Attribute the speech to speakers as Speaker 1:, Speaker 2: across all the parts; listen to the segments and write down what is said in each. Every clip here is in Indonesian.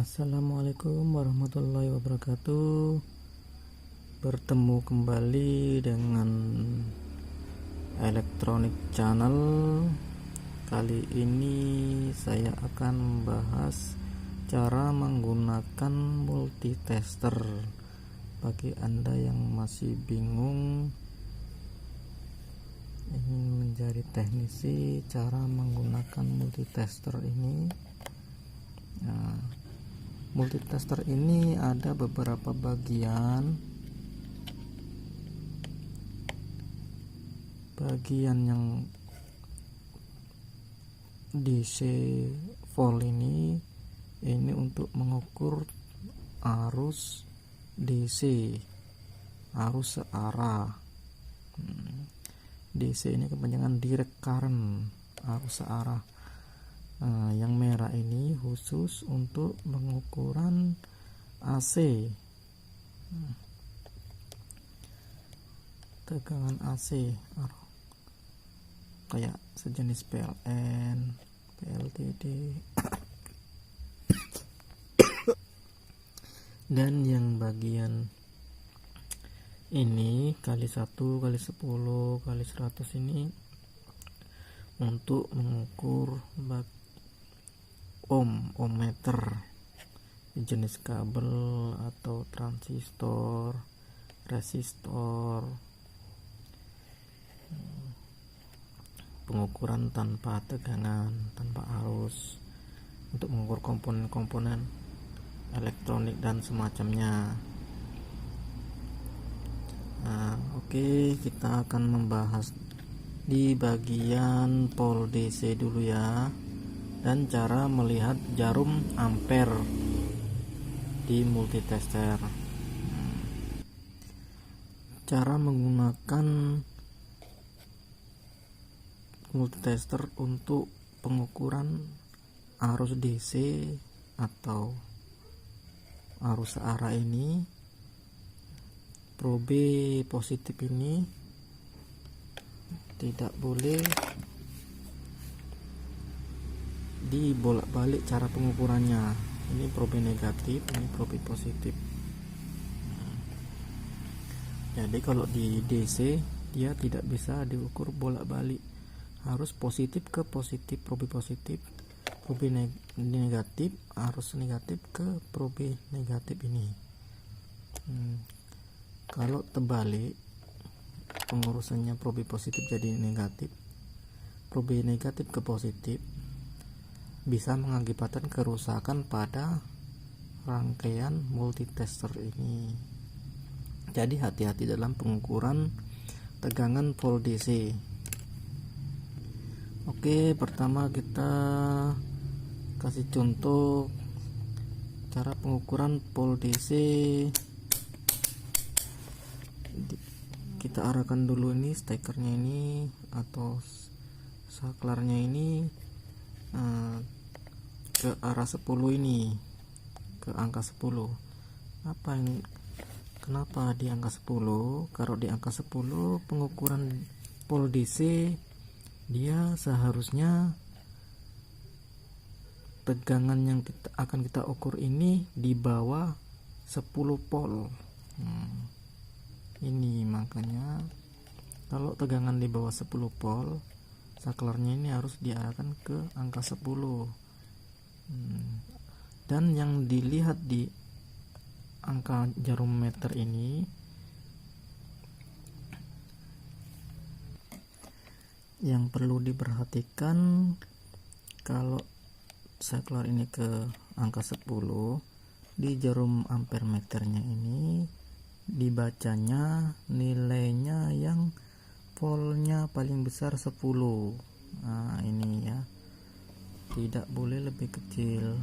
Speaker 1: Assalamualaikum warahmatullahi wabarakatuh. Bertemu kembali dengan Electronic Channel. Kali ini saya akan membahas cara menggunakan multitester. Bagi Anda yang masih bingung ingin menjadi teknisi, cara menggunakan multitester ini, multitester ini ada beberapa bagian yang DC volt ini untuk mengukur arus DC, arus searah. DC ini kepanjangan direct current, arus searah. Yang merah ini khusus untuk pengukuran AC, tegangan AC, kayak sejenis PLN, PLTD. Dan yang bagian ini kali 1, kali 10, kali 100 ini untuk mengukur ohmmeter, jenis kabel atau transistor, resistor, pengukuran tanpa tegangan, tanpa arus, untuk mengukur komponen-komponen elektronik dan semacamnya. Oke, kita akan membahas di bagian pol DC dulu ya, dan cara melihat jarum ampere di multitester. Cara menggunakan multitester untuk pengukuran arus DC atau arus searah ini, probe positif ini tidak boleh dibolak-balik cara pengukurannya. Ini probe negatif, ini probe positif. Jadi kalau di DC dia tidak bisa diukur bolak-balik, harus positif ke positif, probe positif, probe negatif, arus negatif ke probe negatif ini. Kalau terbalik pengurusannya, probe positif jadi negatif, probe negatif ke positif, bisa mengakibatkan kerusakan pada rangkaian multitester ini. Jadi hati-hati dalam pengukuran tegangan volt DC. Oke, pertama kita kasih contoh cara pengukuran volt DC. Kita arahkan dulu ini stekernya ini atau saklarnya ini ke arah 10 ini, ke angka 10. Kenapa di angka 10? Kalau di angka 10 pengukuran volt DC, dia seharusnya tegangan yang akan kita ukur ini di bawah 10 volt. Ini makanya kalau tegangan di bawah 10 volt, saklarnya ini harus diarahkan ke angka 10. Dan yang dilihat di angka jarum meter ini, yang perlu diperhatikan, kalau saklar ini ke angka 10, di jarum ampere meternya ini dibacanya nilainya yang voltnya paling besar 10. Ini ya, tidak boleh lebih kecil.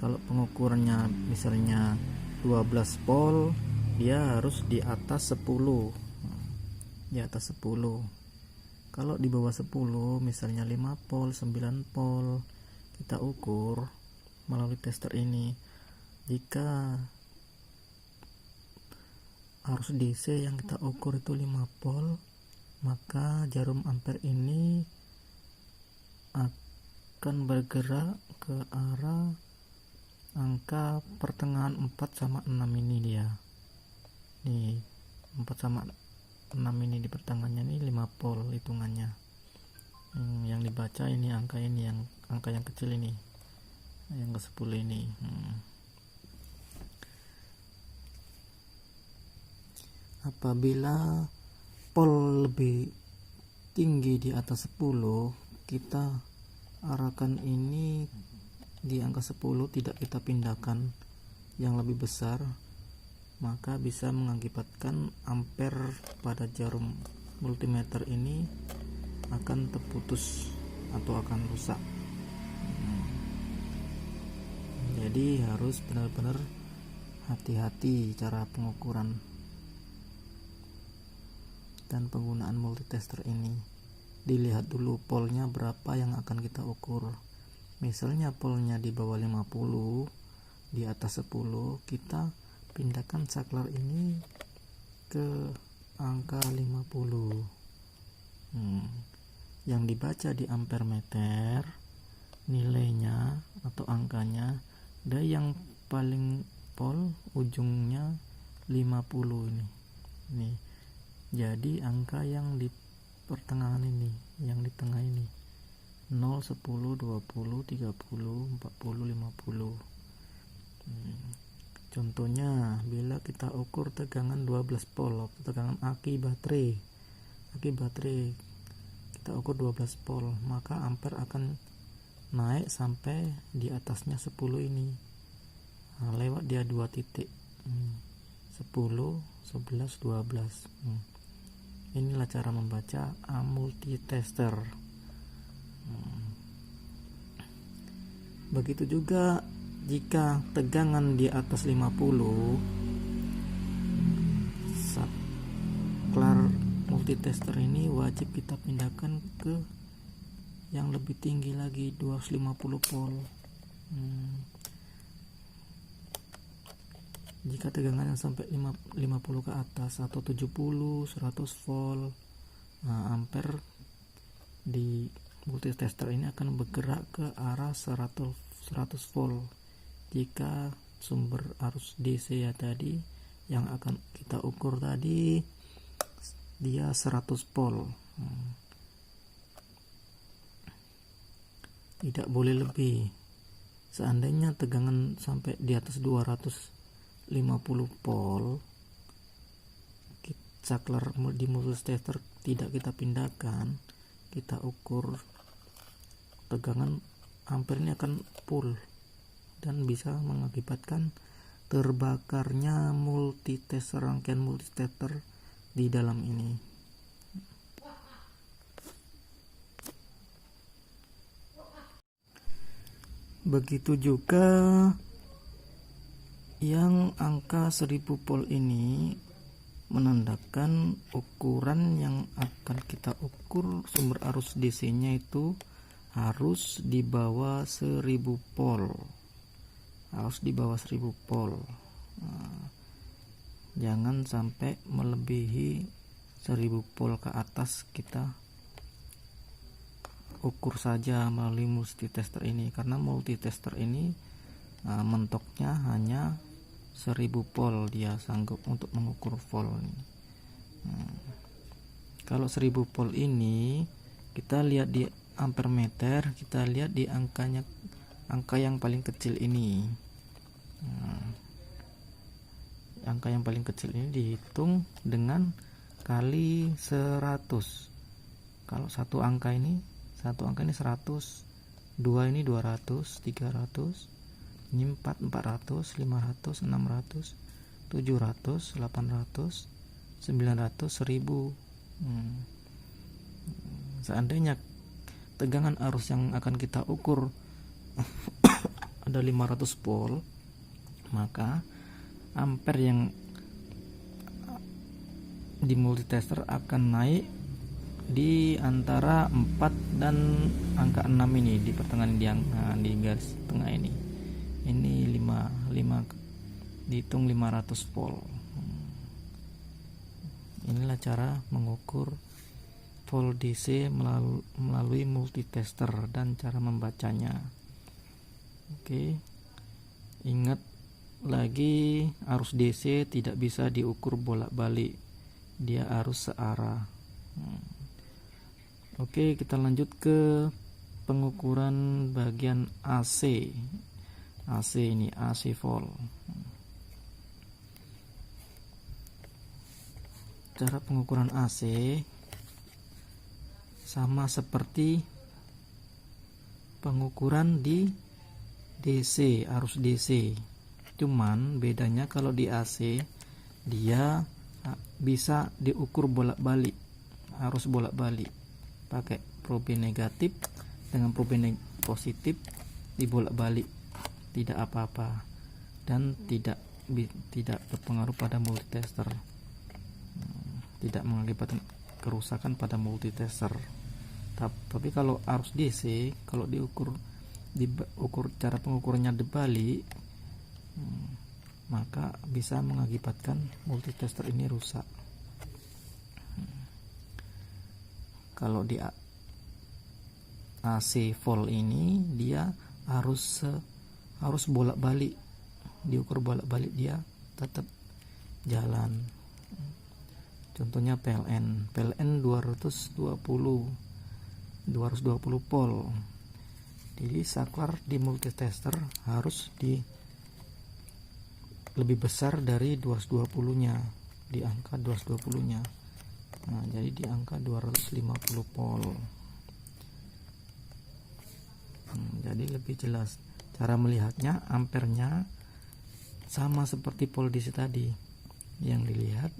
Speaker 1: Kalau pengukurannya misalnya 12 volt, dia harus di atas 10, di atas 10. Kalau di bawah 10, misalnya 5 volt, 9 volt, kita ukur melalui tester ini. Jika arus DC yang kita ukur itu 5 volt, maka jarum ampere ini akan bergerak ke arah angka pertengahan 4 sama 6 ini dia nih, 4 sama 6 ini di pertengahannya ini 5 pol hitungannya. Yang dibaca ini angka ini, yang angka yang kecil ini, yang ke 10 ini. Apabila pol lebih tinggi di atas 10, kita arahkan ini di angka 10, tidak kita pindahkan yang lebih besar, maka bisa mengakibatkan ampere pada jarum multimeter ini akan terputus atau akan rusak. Jadi harus benar-benar hati-hati cara pengukuran dan penggunaan multitester ini. Dilihat dulu polnya berapa yang akan kita ukur. Misalnya polnya di bawah 50, di atas 10, kita pindahkan saklar ini ke angka 50. Yang dibaca di ampere meter nilainya atau angkanya ada yang paling pol ujungnya 50 ini. Nih. Jadi angka yang di pertengahan ini, yang di tengah ini 0, 10, 20, 30, 40, 50. Contohnya bila kita ukur tegangan 12 pol, tegangan aki baterai kita ukur 12 pol, maka ampere akan naik sampai di atasnya 10 ini. Lewat dia 2 titik, 10, 11, 12. Inilah cara membaca multitester. Begitu juga jika tegangan di atas 50, saklar multitester ini wajib kita pindahkan ke yang lebih tinggi lagi, 250 pol. Jika tegangannya sampai 50 ke atas atau 70, 100 volt, ampere di multitester ini akan bergerak ke arah 100 volt. Jika sumber arus DC ya tadi yang akan kita ukur tadi dia 100 volt, tidak boleh lebih. Seandainya tegangan sampai di atas 250 pol, saklar di multitester tidak kita pindahkan, kita ukur tegangan ampere ini akan full dan bisa mengakibatkan terbakarnya rangkaian multitester di dalam ini. Begitu juga yang angka 1000 pol ini menandakan ukuran yang akan kita ukur sumber arus DC nya itu harus di bawah 1000 pol, jangan sampai melebihi 1000 pol ke atas. Kita ukur saja melalui multitester ini, karena multitester ini mentoknya hanya 1000 pol, dia sanggup untuk mengukur volt ini. Kalau 1000 pol ini kita lihat di ampere meter, kita lihat di angka yang paling kecil ini. Angka yang paling kecil ini dihitung dengan kali 100. Kalau satu angka ini 100, 2 ini 200, 300, ini 400, 500, 600, 700, 800, 900, 1000. Seandainya tegangan arus yang akan kita ukur ada 500 volt, maka ampere yang di multitester akan naik di antara 4 dan angka 6 ini, di pertengahan di garis tengah ini. Ini 5 dihitung 500 volt. Inilah cara mengukur volt DC melalui multitester dan cara membacanya. Oke. Ingat lagi, arus DC tidak bisa diukur bolak-balik, dia arus searah. Oke, kita lanjut ke pengukuran bagian AC. AC ini AC volt. Cara pengukuran AC sama seperti pengukuran di DC, arus DC. Cuman bedanya kalau di AC dia bisa diukur bolak-balik, arus bolak-balik pakai probe negatif dengan probe positif, dibolak-balik, tidak apa-apa dan tidak berpengaruh pada multitester, tidak mengakibatkan kerusakan pada multitester. Tapi kalau arus DC, kalau diukur cara pengukurannya dibalik, maka bisa mengakibatkan multitester ini rusak. Kalau di AC volt ini dia harus bolak-balik, diukur bolak-balik, dia tetap jalan. Contohnya PLN 220 volt. Jadi saklar di multitester harus lebih besar dari 220 nya, di angka 220 nya. Nah, jadi di angka 250 volt. Jadi lebih jelas cara melihatnya. Ampernya sama seperti volt DC tadi, yang dilihat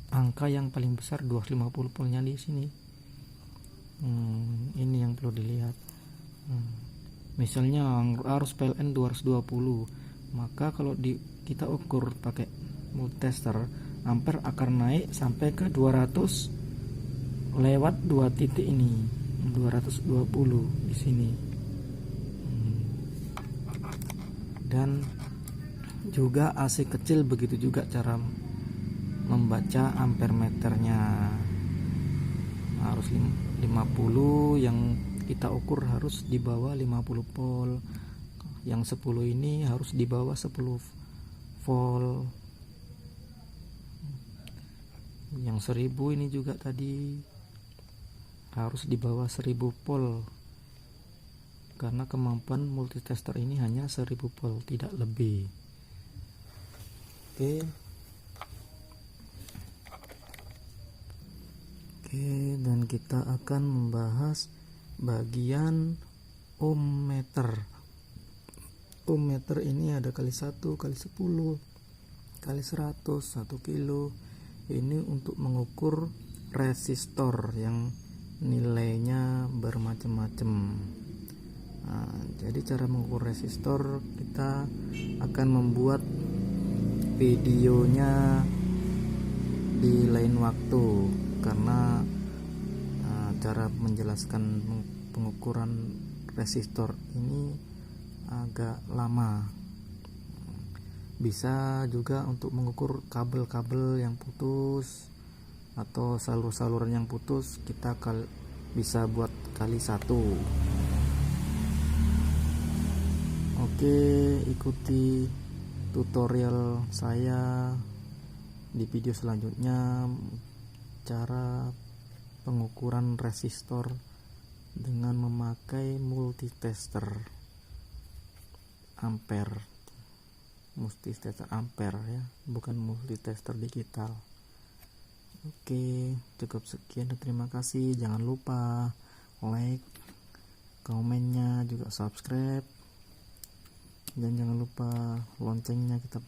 Speaker 1: angka yang paling besar 250 voltnya di sini. Ini yang perlu dilihat. Misalnya arus PLN 220, maka kalau kita ukur pakai multitester, ampere akan naik sampai ke 200 lewat 2 titik ini, 220 di sini. Dan juga AC kecil begitu juga cara membaca ampere meternya. Harus 50, yang kita ukur harus di bawah 50 volt. Yang 10 ini harus di bawah 10 volt. Yang 1000 ini juga tadi harus di bawah 1000 volt, karena kemampuan multitester ini hanya 1000 volt, tidak lebih. Oke, dan kita akan membahas bagian ohmmeter. Ohmmeter ini ada kali 1, kali 10, kali 100, 1 kilo. Ini untuk mengukur resistor yang nilainya bermacam-macam. Nah, jadi cara mengukur resistor kita akan membuat videonya di lain waktu, karena cara menjelaskan pengukuran resistor ini agak lama. Bisa juga untuk mengukur kabel-kabel yang putus atau saluran yang putus, kita bisa buat kali 1. Oke, ikuti tutorial saya di video selanjutnya, cara pengukuran resistor dengan memakai multitester ampere. Multitester ampere ya, bukan multitester digital. Oke, cukup sekian dan terima kasih. Jangan lupa like, komennya, juga subscribe, dan jangan lupa loncengnya kita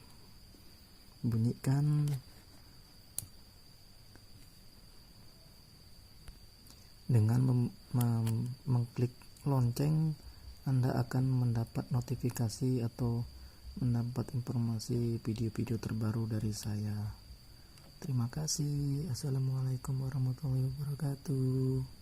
Speaker 1: bunyikan. Dengan mengklik lonceng, Anda akan mendapat notifikasi atau mendapat informasi video-video terbaru dari saya. Terima kasih. Assalamualaikum warahmatullahi wabarakatuh.